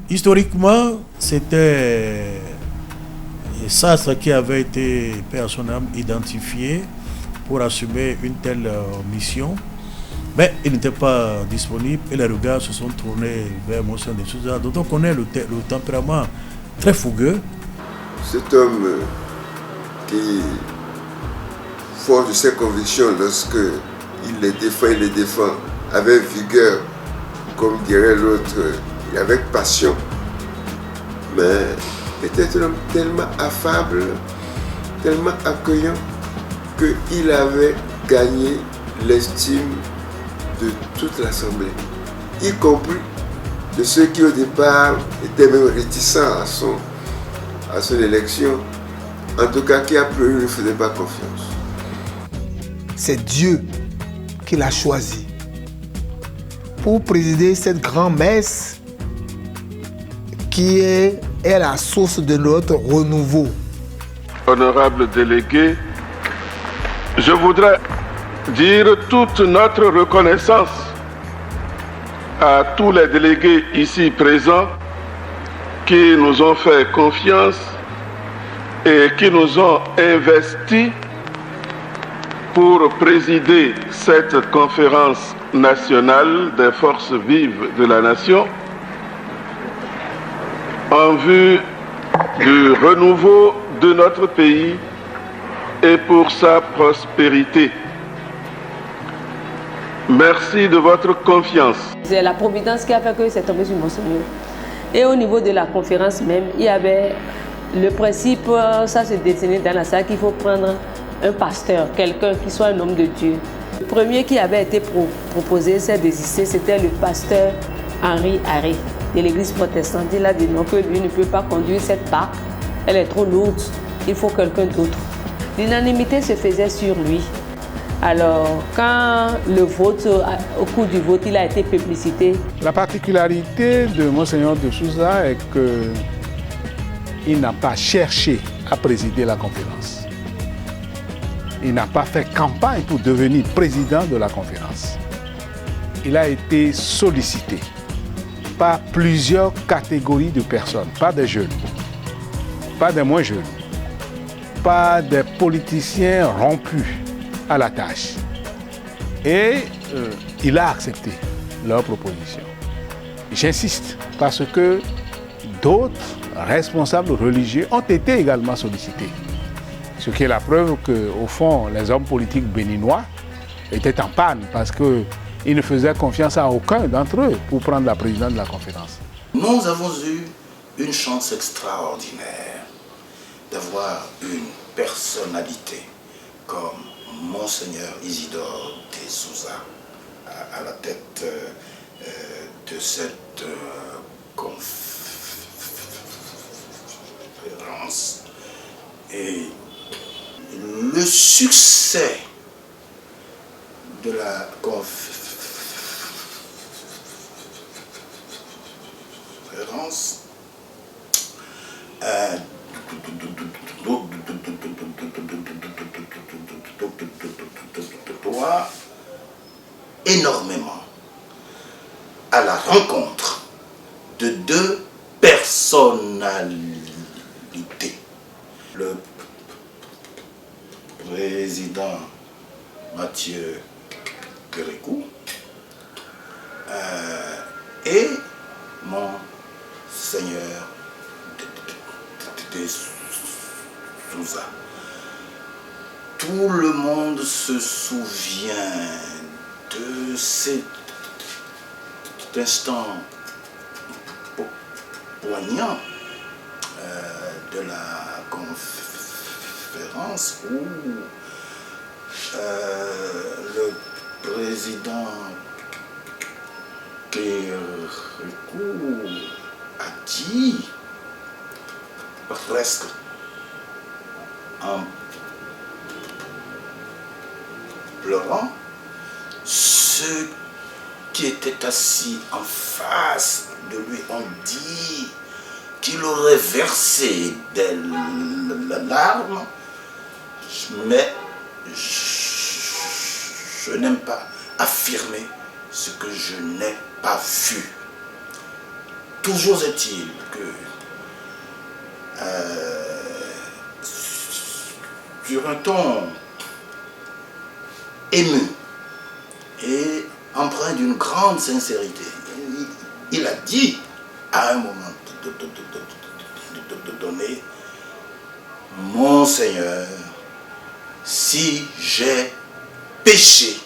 Historiquement, c'était Sastre qui avait été personnellement identifié pour assumer une telle mission. Mais il n'était pas disponible et les regards se sont tournés vers Monseigneur de Souza, dont on connaît le tempérament très fougueux. Cet homme qui, fort de ses convictions, lorsque il les défend avec vigueur, comme dirait l'autre, avec passion, mais était un homme tellement affable, tellement accueillant, qu'il avait gagné l'estime de toute l'Assemblée, y compris de ceux qui au départ étaient même réticents à son élection, en tout cas qui a priori ne faisaient pas confiance. C'est Dieu qui l'a choisi pour présider cette grand-messe qui est la source de notre renouveau. Honorable délégué, je voudrais dire toute notre reconnaissance à tous les délégués ici présents qui nous ont fait confiance et qui nous ont investis pour présider cette conférence nationale des forces vives de la nation en vue du renouveau de notre pays et pour sa prospérité. Merci de votre confiance. C'est la providence qui a fait que c'est tombé sur Monseigneur. Et au niveau de la conférence même, il y avait le principe, ça se dessinait dans la salle, qu'il faut prendre un pasteur, quelqu'un qui soit un homme de Dieu. Le premier qui avait été proposé, c'est désisté, c'était le pasteur Henri Harry de l'église protestante. Il a dit non, que lui ne peut pas conduire cette barque, elle est trop lourde, il faut quelqu'un d'autre. L'unanimité se faisait sur lui. Alors, quand le vote, au cours du vote, il a été publicité. La particularité de Monseigneur de Souza est qu'il n'a pas cherché à présider la conférence. Il n'a pas fait campagne pour devenir président de la conférence. Il a été sollicité par plusieurs catégories de personnes, pas des jeunes, pas des moins jeunes, pas des politiciens rompus à la tâche. Et il a accepté leur proposition. J'insiste parce que d'autres responsables religieux ont été également sollicités. Ce qui est la preuve qu'au fond, les hommes politiques béninois étaient en panne parce qu'ils ne faisaient confiance à aucun d'entre eux pour prendre la présidence de la conférence. Nous avons eu une chance extraordinaire d'avoir une personnalité comme Monseigneur Isidore de Souza à la tête de cette conférence. Et le succès de la conférence doit énormément à la rencontre de deux personnalités. Le président Mathieu Kérékou et Monseigneur de Souza. Tout le monde se souvient de cet instant poignant de la conférence où le président Kérékou a dit presque en pleurant, ceux qui étaient assis en face de lui ont dit qu'il aurait versé des larmes, mais je n'aime pas affirmer ce que je n'ai pas vu. toujours est-il que sur un ton ému et empreint d'une grande sincérité, il a dit à un moment donné, mon Seigneur, si j'ai péché,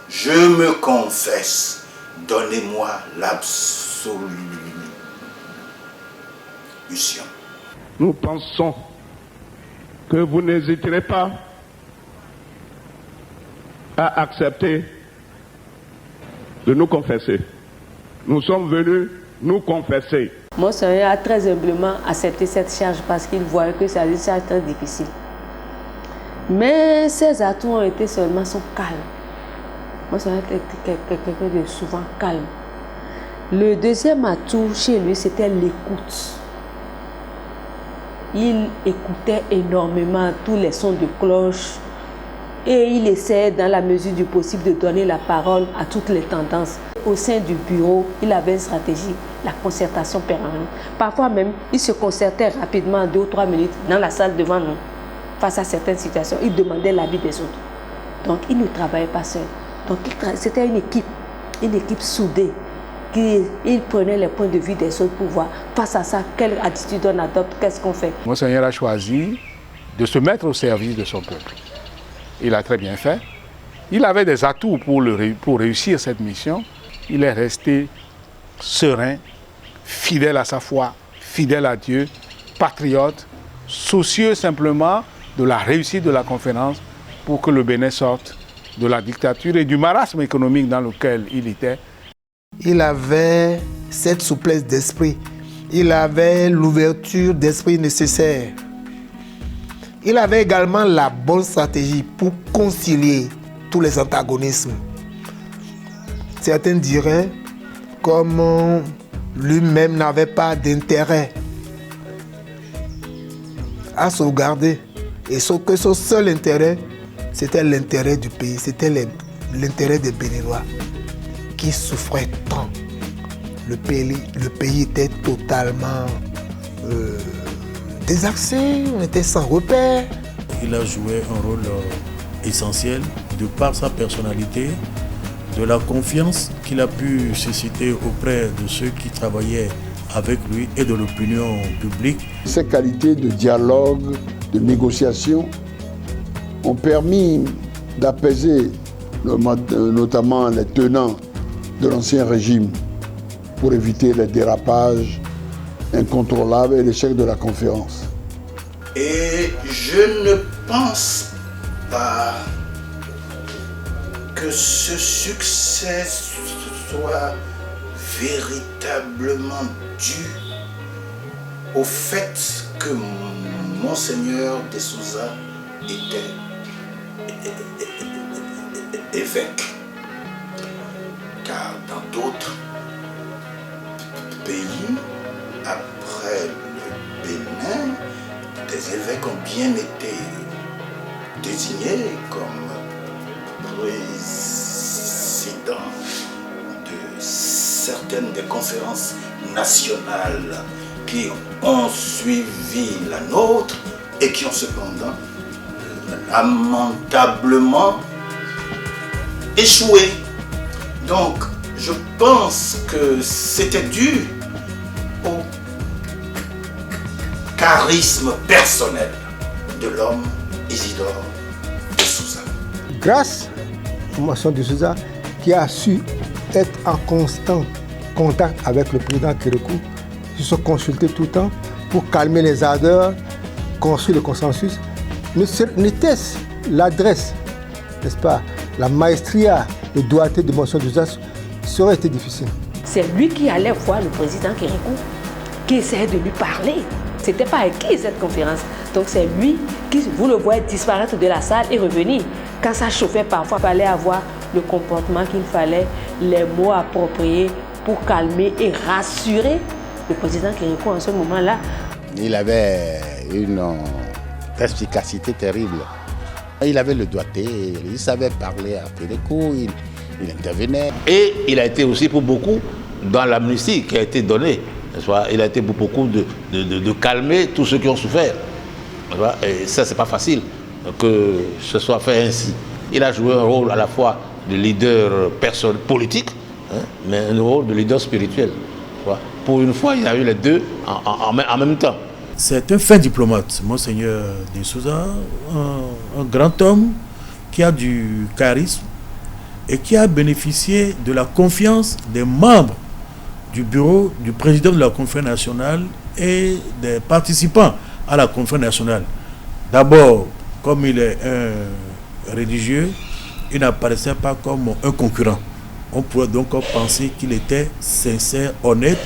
je me confesse, donnez-moi l'absolution. Nous pensons que vous n'hésiterez pas à accepter de nous confesser. Nous sommes venus nous confesser. Monseigneur a très humblement accepté cette charge parce qu'il voyait que c'est une charge très difficile. Mais ses atouts ont été seulement son calme. Monseigneur était quelqu'un de souvent calme. Le deuxième atout chez lui, c'était l'écoute. Il écoutait énormément tous les sons de cloche et il essayait dans la mesure du possible de donner la parole à toutes les tendances. Au sein du bureau, il avait une stratégie, la concertation permanente. Parfois même, il se concertait rapidement 2 ou 3 minutes dans la salle devant nous. Face à certaines situations, il demandait l'avis des autres. Donc, il ne travaillait pas seul. Donc, c'était une équipe soudée. Il prenait les points de vue des autres pour voir, face à ça, quelle attitude on adopte, qu'est-ce qu'on fait. Monseigneur a choisi de se mettre au service de son peuple. Il a très bien fait. Il avait des atouts pour réussir cette mission. Il est resté serein, fidèle à sa foi, fidèle à Dieu, patriote, soucieux simplement de la réussite de la conférence pour que le Bénin sorte de la dictature et du marasme économique dans lequel il était. Il avait cette souplesse d'esprit. Il avait l'ouverture d'esprit nécessaire. Il avait également la bonne stratégie pour concilier tous les antagonismes. Certains diraient, comme lui-même n'avait pas d'intérêt à sauvegarder, et que son seul intérêt, c'était l'intérêt du pays, c'était l'intérêt des Béninois qui souffraient tant. Le pays était totalement désaxé, on était sans repère. Il a joué un rôle essentiel de par sa personnalité, de la confiance qu'il a pu susciter auprès de ceux qui travaillaient avec lui et de l'opinion publique. Ses qualités de dialogue, de négociation ont permis d'apaiser notamment les tenants de l'ancien régime pour éviter les dérapages incontrôlables et l'échec de la conférence. Et je ne pense pas que ce succès soit véritablement dû au fait que Monseigneur de Souza était évêque. Car dans d'autres pays, après le Bénin, des évêques ont bien été désignés comme présidents de certaines des conférences nationales qui ont suivi la nôtre et qui ont cependant lamentablement échoué. Donc, je pense que c'était dû au charisme personnel de l'homme Isidore de Souza. Grâce à Monseigneur de Souza, qui a su être en constant contact avec le président Kérékou, ils se sont consultés tout le temps pour calmer les ardeurs, construire le consensus. N'était-ce l'adresse, n'est-ce pas, la maestria, le doigté de Monseigneur de Souza, ça aurait été difficile. C'est lui qui allait voir le président Kérékou, qui essayait de lui parler. Ce n'était pas acquis cette conférence. Donc c'est lui qui, vous le voyez disparaître de la salle et revenir. Quand ça chauffait parfois, il fallait avoir le comportement qu'il fallait, les mots appropriés pour calmer et rassurer le président Kérékou en ce moment-là. Il avait une perspicacité terrible. Il avait le doigté, il savait parler à Kérékou, il intervenait. Et il a été aussi pour beaucoup dans l'amnistie qui a été donnée Il a été pour beaucoup de calmer tous ceux qui ont souffert. Et ça, c'est pas facile que ce soit fait ainsi. Il a joué un rôle à la fois de leader politique, mais un rôle de leader spirituel. Pour une fois, il y a eu les deux en même temps. C'est un fin diplomate, Monseigneur de Souza, un grand homme qui a du charisme et qui a bénéficié de la confiance des membres du bureau du président de la conférence nationale et des participants à la conférence nationale. D'abord, comme il est un religieux, il n'apparaissait pas comme un concurrent. On pourrait donc penser qu'il était sincère, honnête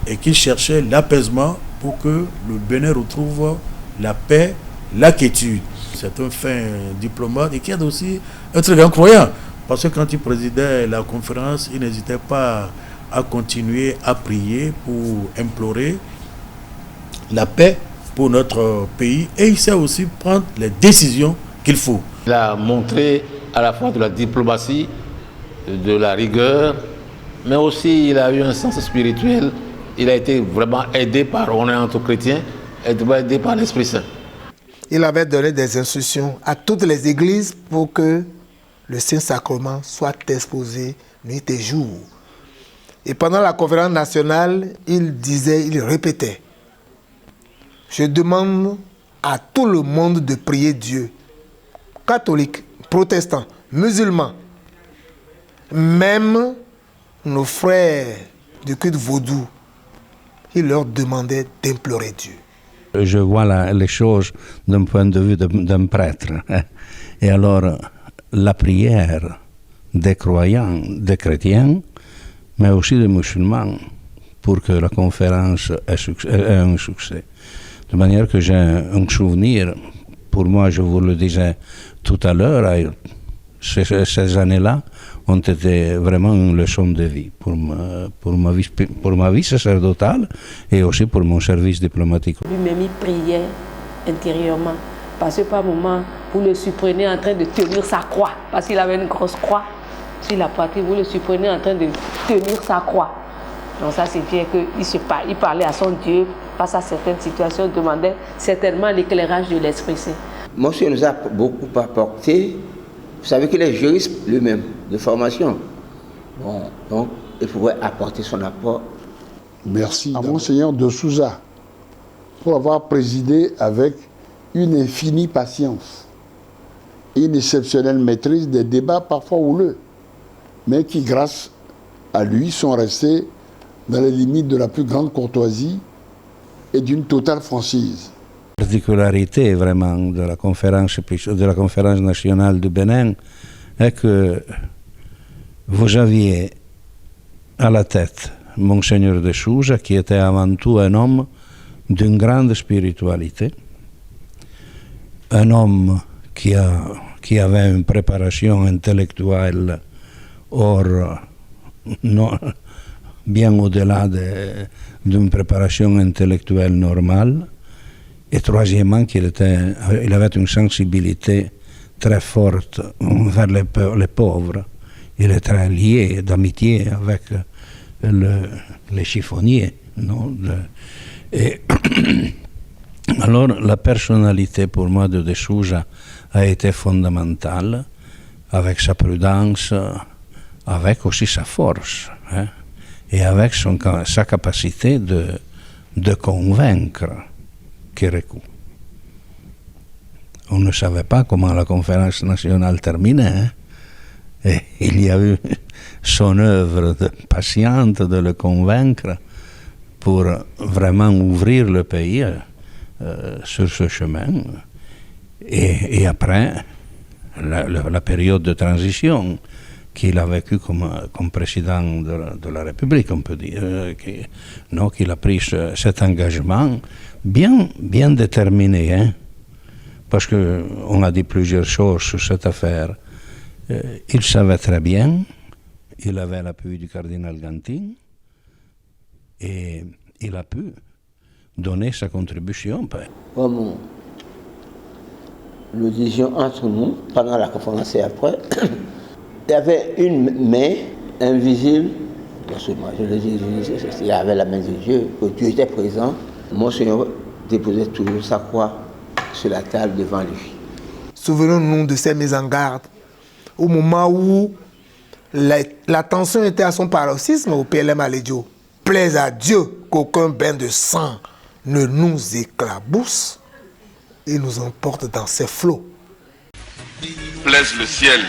et qu'il cherchait l'apaisement pour que le Bénin retrouve la paix, la quiétude. C'est un fin diplomate et qui est aussi un très grand croyant. Parce que quand il présidait la conférence, il n'hésitait pas à continuer à prier pour implorer la paix pour notre pays. Et il sait aussi prendre les décisions qu'il faut. Il a montré à la fois de la diplomatie, de la rigueur, mais aussi il a eu un sens spirituel. Il a été vraiment aidé par, on est entre chrétiens, aidé par l'Esprit Saint. Il avait donné des instructions à toutes les églises pour que le Saint-Sacrement soit exposé nuit et jour. Et pendant la conférence nationale, il répétait, je demande à tout le monde de prier Dieu, catholiques, protestants, musulmans, même nos frères du culte vaudou, il leur demandait d'implorer Dieu. Je vois les choses d'un point de vue d'un prêtre. Et alors, la prière des croyants, des chrétiens, mais aussi des musulmans, pour que la conférence ait un succès. De manière que j'ai un souvenir, pour moi, je vous le disais tout à l'heure, ces années-là ont été vraiment une leçon de vie pour ma vie sacerdotale et aussi pour mon service diplomatique. Lui-même, il priait intérieurement. Parce que par moment, vous le surprenez en train de tenir sa croix, parce qu'il avait une grosse croix sur la poitrine, vous le surprenez en train de tenir sa croix. Donc ça, c'est bien qu'il parlait à son Dieu face à certaines situations, demandait certainement l'éclairage de l'Esprit Saint. Monsieur nous a beaucoup apporté. Vous savez qu'il est juriste lui-même, de formation. Bon, donc, il pouvait apporter son apport. Merci à Monseigneur de Souza pour avoir présidé avec une infinie patience et une exceptionnelle maîtrise des débats parfois houleux, mais qui, grâce à lui, sont restés dans les limites de la plus grande courtoisie et d'une totale franchise. La particularité vraiment de la conférence nationale du Bénin est que vous aviez à la tête Monseigneur de Souza, qui était avant tout un homme d'une grande spiritualité, un homme qui avait une préparation intellectuelle bien au-delà d'une préparation intellectuelle normale. Et troisièmement, il avait une sensibilité très forte vers les pauvres. Il est très lié d'amitié avec les chiffonniers. Non? Et alors, la personnalité pour moi de Souza a été fondamentale, avec sa prudence, avec aussi sa force, hein, et avec sa capacité de convaincre Kérékou. On ne savait pas comment la conférence nationale terminait. Hein? Et il y a eu son œuvre patiente de le convaincre pour vraiment ouvrir le pays sur ce chemin. Et après, la période de transition qu'il a vécu comme président de la République, on peut dire, qu'il a pris cet engagement bien déterminé, hein, parce qu'on a dit plusieurs choses sur cette affaire. Il savait très bien, il avait l'appui du cardinal Gantin, et il a pu donner sa contribution. Comme nous disions entre nous, pendant la conférence et après, il y avait une main invisible Il avait la main de Dieu, que Dieu était présent. Monseigneur déposait toujours sa croix sur la table devant lui. Souvenons-nous de ces mises en garde au moment où la tension était à son paroxysme au PLM Alédio. Plaise à Dieu qu'aucun bain de sang ne nous éclabousse et nous emporte dans ses flots. Plaise le ciel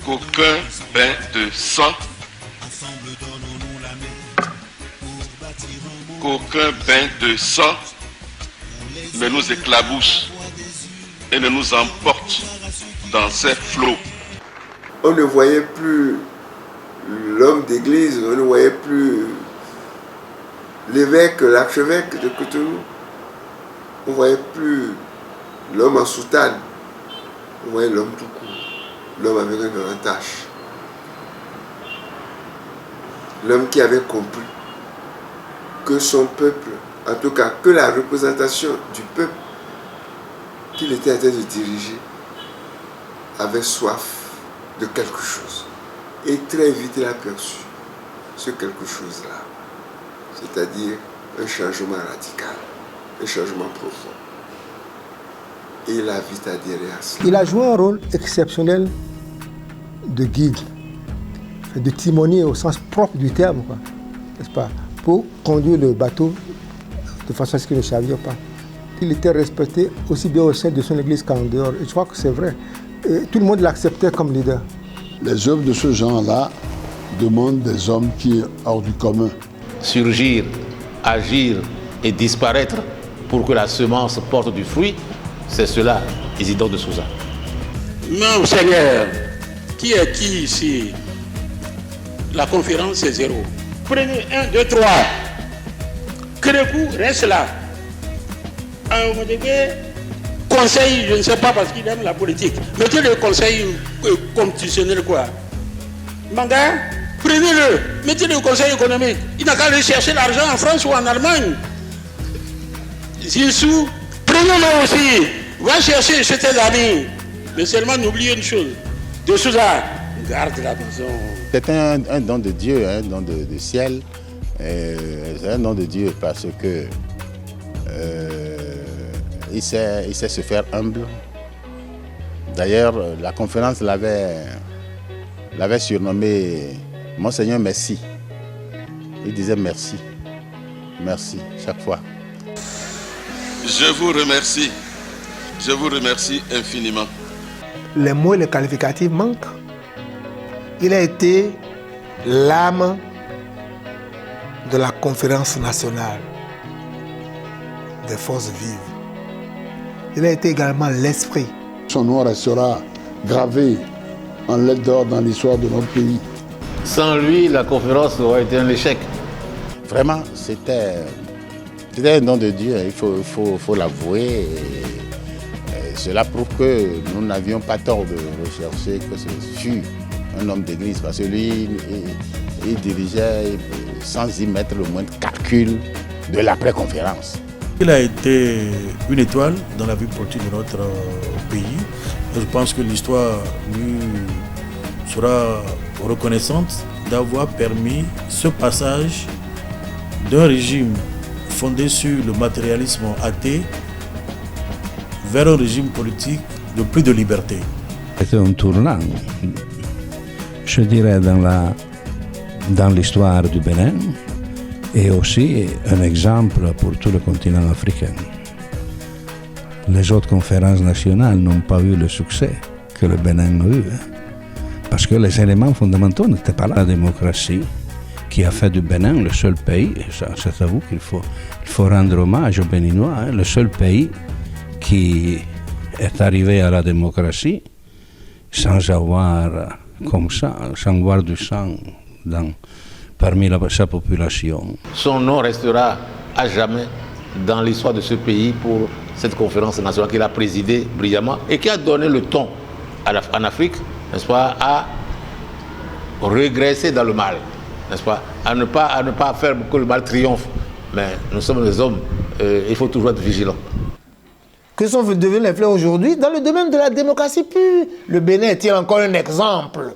qu'aucun bain de sang, qu'aucun bain de sang ne nous éclabousse et ne nous emporte dans ses flots. On ne voyait plus l'homme d'église, on ne voyait plus l'évêque, l'archevêque de Cotonou. On ne voyait plus l'homme en soutane. On voyait l'homme tout court, l'homme avec un grand tache. L'homme qui avait compris que son peuple, en tout cas que la représentation du peuple qu'il était en train de diriger, avait soif de quelque chose. Et très vite il a perçu ce quelque chose-là, c'est-à-dire un changement radical, un changement profond. Et il a vite adhéré à cela. Il a joué un rôle exceptionnel de guide, de timonier au sens propre du terme, n'est-ce pas, pour conduire le bateau de façon à ce qu'il ne chavire pas. Il était respecté aussi bien au sein de son église qu'en dehors. Et je crois que c'est vrai. Et tout le monde l'acceptait comme leader. Les œuvres de ce genre-là demandent des hommes qui sont hors du commun. Surgir, agir et disparaître pour que la semence porte du fruit, c'est cela, Isidore de Souza. Non, Seigneur, qui est qui ici? La conférence est zéro. Prenez 1, 2, 3. Kérékou reste là. À un moment donné, conseil, je ne sais pas parce qu'il aime la politique. Mettez le conseil constitutionnel quoi. Manga, prenez-le, mettez le conseil économique. Il n'a qu'à aller chercher l'argent en France ou en Allemagne. Zissou, prenez-le aussi. Va chercher chez tes amis. Mais seulement n'oubliez une chose. De Souza, garde la maison. C'est un don de Dieu, un don du ciel. C'est un don de Dieu parce que il sait se faire humble. D'ailleurs, la conférence l'avait surnommé Monseigneur Merci. Il disait merci. Merci, chaque fois. Je vous remercie. Je vous remercie infiniment. Les mots et les qualificatifs manquent. Il a été l'âme de la conférence nationale des forces vives. Il a été également l'esprit. Son nom restera gravé en lettres d'or dans l'histoire de notre pays. Sans lui, la conférence aurait été un échec. Vraiment, c'était un don de Dieu, il faut l'avouer. Et cela prouve que nous n'avions pas tort de rechercher que ce fût un homme d'église, parce que lui, il dirigeait sans y mettre le moindre calcul de l'après-conférence. Il a été une étoile dans la vie politique de notre pays. Et je pense que l'histoire lui sera reconnaissante d'avoir permis ce passage d'un régime fondé sur le matérialisme athée vers un régime politique de plus de liberté. C'était un tournant, je dirais, dans l'histoire du Bénin et aussi un exemple pour tout le continent africain. Les autres conférences nationales n'ont pas eu le succès que le Bénin a eu, parce que les éléments fondamentaux n'étaient pas là. La démocratie qui a fait du Bénin le seul pays, et ça c'est à vous qu'il faut rendre hommage aux Béninois, le seul pays qui est arrivé à la démocratie sans avoir comme ça, sans voir du sang parmi sa population. Son nom restera à jamais dans l'histoire de ce pays pour cette conférence nationale qu'il a présidée brillamment et qui a donné le ton en Afrique, n'est-ce pas, à régresser dans le mal, n'est-ce pas, à ne pas faire que le mal triomphe. Mais nous sommes des hommes, il faut toujours être vigilants. Que sont devenus les fleurs aujourd'hui dans le domaine de la démocratie pure? Le Bénin est-il encore un exemple?